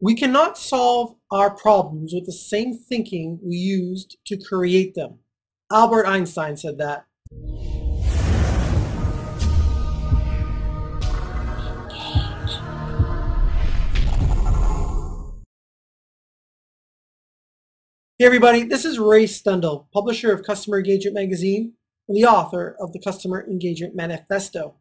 We cannot solve our problems with the same thinking we used to create them. Albert Einstein said that. Hey everybody, this is Ray Stendall, publisher of Customer Engagement Magazine and the author of the Customer Engagement Manifesto.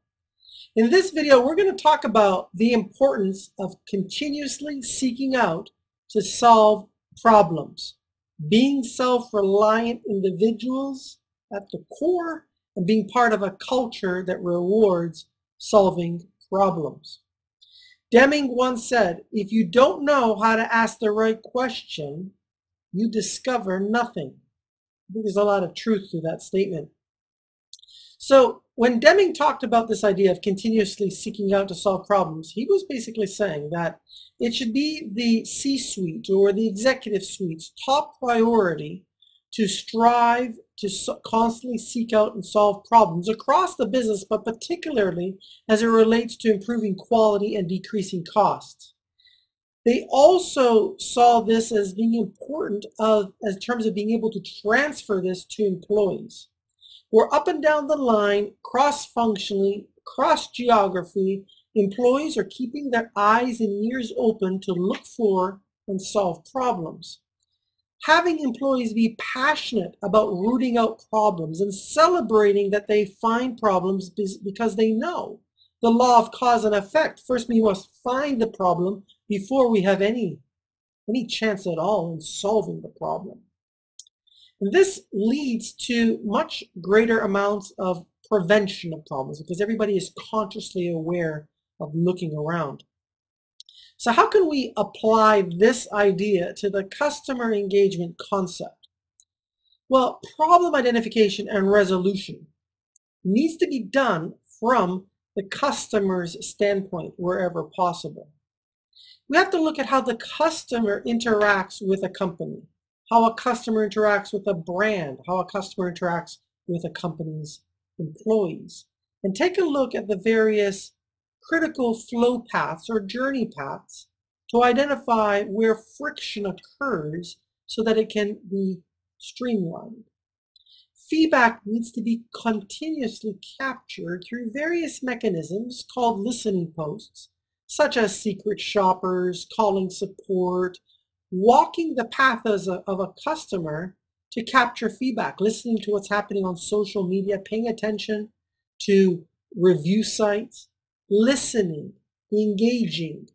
In this video, we're going to talk about the importance of continuously seeking out to solve problems, being self-reliant individuals at the core, and being part of a culture that rewards solving problems. Deming once said, if you don't know how to ask the right question, you discover nothing. I think there's a lot of truth to that statement. So when Deming talked about this idea of continuously seeking out to solve problems, he was basically saying that it should be the C-suite or the executive suite's top priority to strive to constantly seek out and solve problems across the business, but particularly as it relates to improving quality and decreasing costs. They also saw this as being important as terms of being able to transfer this to employees. Where up and down the line, cross-functionally, cross-geography, employees are keeping their eyes and ears open to look for and solve problems. Having employees be passionate about rooting out problems and celebrating that they find problems because they know the law of cause and effect. First, we must find the problem before we have any chance at all in solving the problem. And this leads to much greater amounts of prevention of problems because everybody is consciously aware of looking around. So how can we apply this idea to the customer engagement concept? Well, problem identification and resolution needs to be done from the customer's standpoint wherever possible. We have to look at how the customer interacts with a company, how a customer interacts with a brand, how a customer interacts with a company's employees, and take a look at the various critical flow paths or journey paths to identify where friction occurs so that it can be streamlined. Feedback needs to be continuously captured through various mechanisms called listening posts, such as secret shoppers, calling support, walking the path of a customer to capture feedback, listening to what's happening on social media, paying attention to review sites, listening, engaging,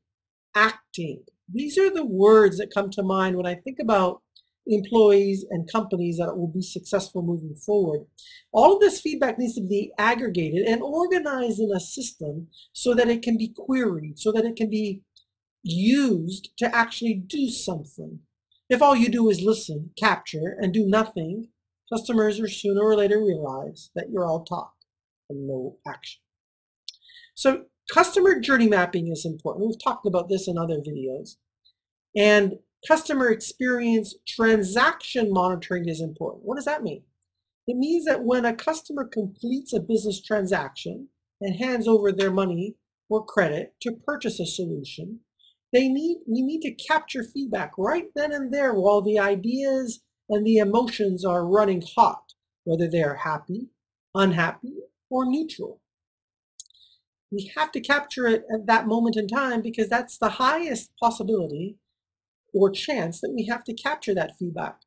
acting. These are the words that come to mind when I think about employees and companies that will be successful moving forward. All of this feedback needs to be aggregated and organized in a system so that it can be queried, so that it can be used to actually do something. If all you do is listen, capture, and do nothing, customers will sooner or later realize that you're all talk and no action. So customer journey mapping is important. We've talked about this in other videos. And customer experience transaction monitoring is important. What does that mean? It means that when a customer completes a business transaction and hands over their money or credit to purchase a solution, we need to capture feedback right then and there while the ideas and the emotions are running hot, whether they are happy, unhappy, or neutral. We have to capture it at that moment in time because that's the highest possibility or chance that we have to capture that feedback,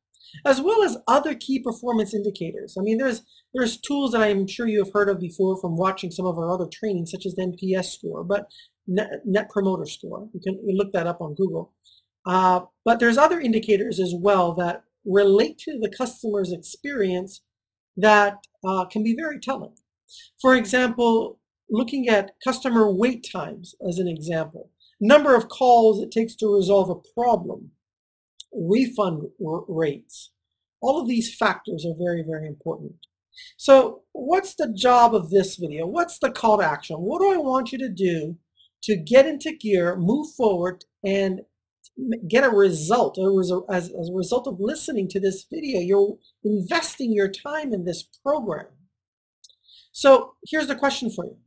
as well as other key performance indicators. I mean, there's tools that I'm sure you have heard of before from watching some of our other trainings, such as the NPS score, but Net Promoter Score. You can look that up on Google. But there's other indicators as well that relate to the customer's experience that can be very telling. For example, looking at customer wait times as an example. Number of calls it takes to resolve a problem, refund rates. All of these factors are very, very important. So what's the job of this video? What's the call to action? What do I want you to do to get into gear, move forward, and get a result? As a result of listening to this video, you're investing your time in this program. So here's the question for you.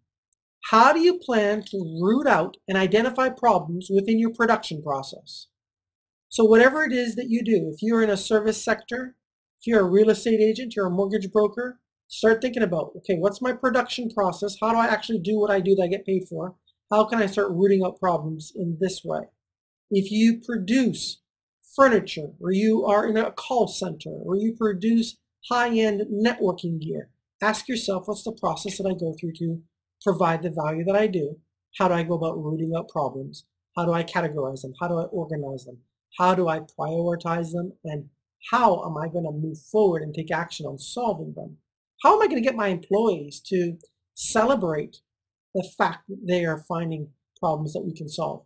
How do you plan to root out and identify problems within your production process? So whatever it is that you do, if you're in a service sector, if you're a real estate agent, you're a mortgage broker, start thinking about, okay, what's my production process? How do I actually do what I do that I get paid for? How can I start rooting out problems in this way? If you produce furniture, or you are in a call center, or you produce high-end networking gear, ask yourself, what's the process that I go through to provide the value that I do? How do I go about rooting out problems? How do I categorize them? How do I organize them? How do I prioritize them? And how am I going to move forward and take action on solving them? How am I going to get my employees to celebrate the fact that they are finding problems that we can solve?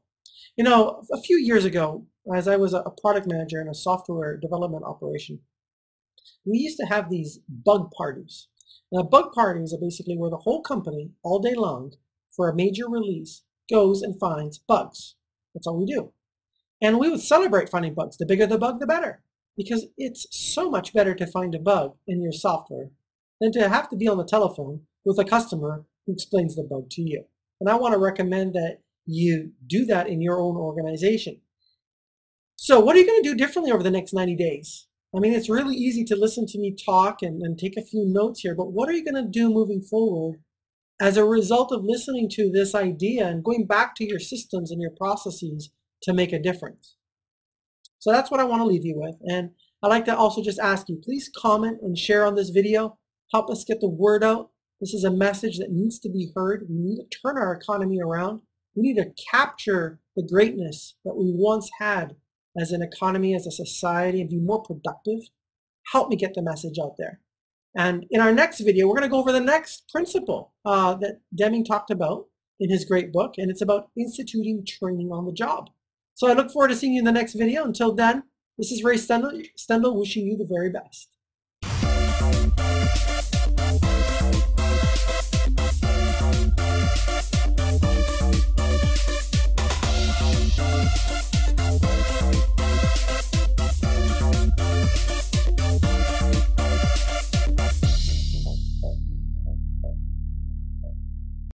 You know, a few years ago, as I was a product manager in a software development operation, we used to have these bug parties. Now, bug parties are basically where the whole company, all day long, for a major release, goes and finds bugs. That's all we do. And we would celebrate finding bugs. The bigger the bug, the better. Because it's so much better to find a bug in your software than to have to be on the telephone with a customer who explains the bug to you. And I want to recommend that you do that in your own organization. So what are you going to do differently over the next 90 days? I mean, it's really easy to listen to me talk and take a few notes here, but what are you going to do moving forward as a result of listening to this idea and going back to your systems and your processes to make a difference? So that's what I want to leave you with. And I'd like to also just ask you, please comment and share on this video. Help us get the word out. This is a message that needs to be heard. We need to turn our economy around. We need to capture the greatness that we once had as an economy, as a society, and be more productive. Help me get the message out there. And in our next video, we're going to go over the next principle that Deming talked about in his great book, and it's about instituting training on the job. So I look forward to seeing you in the next video. Until then, this is Ray Stendall wishing you the very best.